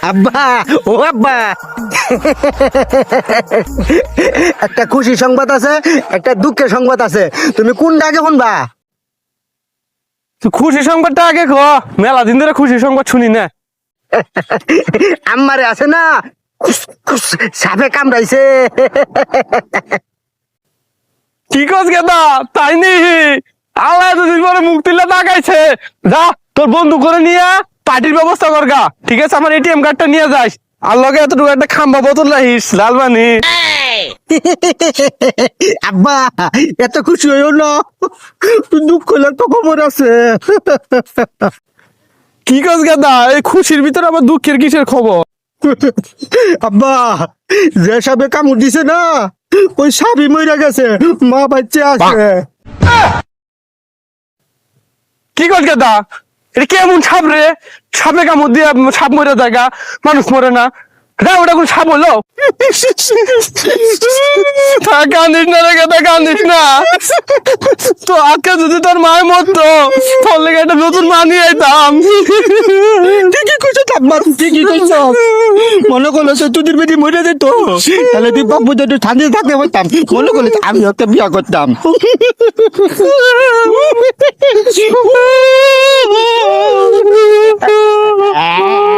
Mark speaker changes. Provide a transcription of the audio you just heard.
Speaker 1: আব্বা, ও আব্বা, একটা খুশি সংবাদ আছে, একটা দুঃখের সংবাদ আছে। তুমি কোনটা আগে শুনবা?
Speaker 2: তুই খুশি সংবাদটা আগে ক। মেলা দিন ধরে খুশি সংবাদ শুনি না।
Speaker 1: আমারে আছে না, সাপে কামড়াইছে।
Speaker 2: কি কস গেদা, তাই নি? আল্লাহ এতদিন পরে মুখ তুলে তাকাইছে। যা তোর বন্ধু করে নিয়ে পার্টির ব্যবস্থা কর গা। ঠিক আছে, আমার এটিএম কার্ডটা নিয়ে যাস। আর লগে এতটুকু একটা খাম্বা বোতল রাখিস, লালবানি।
Speaker 1: আব্বা, এত খুশি হইও না, দুঃখ লাগতো, খবর আছে।
Speaker 2: কি কস গেদা, এই খুশির ভিতরে আবার দুঃখের কিসের খবর?
Speaker 1: আব্বা, যে সাপে কামড় দিছে না, ওই সাপই মরে গেছে, মা বাচ্চা আছে।
Speaker 2: কি কস গেদা, এটা কেমন সাপ রে? সাপে কামড় দিয়ে সাপ মরে জায়গা, মানুষ মরে না। ওটা কোন সাপ হলো? কান্দিস না রে গেদা, কান্দিস না। তো আজকে যদি তোর মায়ের মরতো, তোর লেগে একটা নতুন মা নিয়ে আইতাম।
Speaker 1: ঠিকই কইছো আব্বা, ঠিকই কইছো। মনে করলো সে তোদের বেটি মরে যেত, তাহলে তুই বাবু যদি ঠান্ডা থাকতে পারতাম, মনে করলে আমি ওকে বিয়া করতাম।